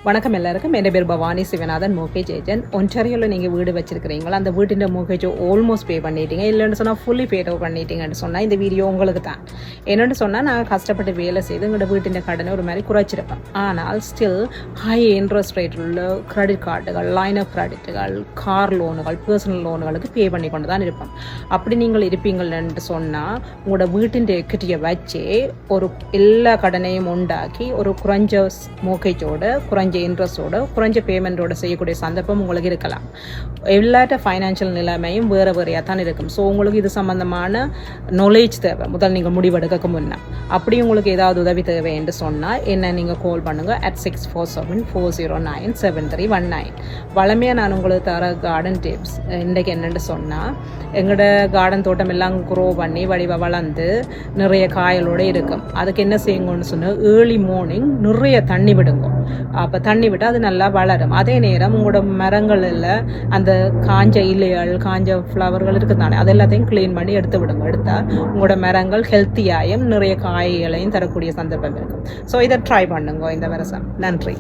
வணக்கம் எல்லாருக்கும். என் பேர் பவானி சிவநாதன், மோர்கேஜ் ஏஜென்ட். ஒன்டாரியோவில் நீங்கள் வீடு வச்சிருக்கிறீங்களா, அந்த வீட்டின் மோர்கேஜ் ஆல்மோஸ்ட் பே பண்ணிட்டீங்க, இல்லைன்னு சொன்னால் ஃபுல்லி பே பண்ணிட்டீங்கன்னு சொன்னால் இந்த வீடியோ உங்களுக்கு தான். என்னென்னு சொன்னால் நாங்கள் கஷ்டப்பட்டு வேலை செய்து எங்களோட வீட்டின் கடனை ஒரு மாதிரி குறைச்சிருப்போம். ஆனால் ஸ்டில் ஹை இன்ட்ரெஸ்ட் ரேட் உள்ள கிரெடிட் கார்டுகள், லைன் ஆஃப் கிரெடிட்டுகள், கார் லோனுகள், பர்சனல் லோனுகளுக்கு பே பண்ணி கொண்டு தான் இருப்போம். அப்படி நீங்கள் இருப்பீங்கள்ன்னு சொன்னால் உங்களோட வீட்டின் எக்விட்டியை வச்சு ஒரு எல்லா கடனையும் உண்டாக்கி ஒரு குறைஞ்ச மோர்கேஜோட, குறைஞ்ச இன்ட்ரெஸ்டோட, குறைஞ்ச பேமெண்டோட செய்யக்கூடிய சந்தர்ப்பம் உங்களுக்கு இருக்கலாம். எல்லாட்ட ஃபைனான்சியல் நிலைமையும் வேறு வேறையாக தான் இருக்கும். ஸோ உங்களுக்கு இது சம்மந்தமான நாலேஜ் தேவை முதல் நீங்கள் முடிவெடுக்க முன்னே. அப்படி உங்களுக்கு ஏதாவது உதவி தேவை என்று சொன்னால் என்ன நீங்கள் கால் பண்ணுங்கள் at 647-409-7319. வளமையாக நான் உங்களுக்கு தர கார்டன் டிப்ஸ் இன்றைக்கு என்னென்னு சொன்னால், எங்களோட கார்டன் தோட்டம் எல்லாம் க்ரோ பண்ணி வளர்ந்து நிறைய காயலோடு இருக்கும். அதுக்கு என்ன செய்யுங்கன்னு சொன்னால், ஏர்லி மார்னிங் நிறைய தண்ணி விடுங்க. அப்போ தண்ணி விட்டால் அது நல்லா வளரும். அதே நேரம் உங்களோட மரங்களில் அந்த காஞ்ச இலைகள், காஞ்ச ஃப்ளவர்கள் இருக்குது தானே, அது எல்லாத்தையும் க்ளீன் பண்ணி எடுத்து விடுங்க. எடுத்தால் உங்களோட மரங்கள் ஹெல்த்தியாயும் நிறைய காய்களையும் தரக்கூடிய சந்தர்ப்பம் இருக்கும். ஸோ இதை ட்ரை பண்ணுங்க இந்த வருஷம். நன்றி.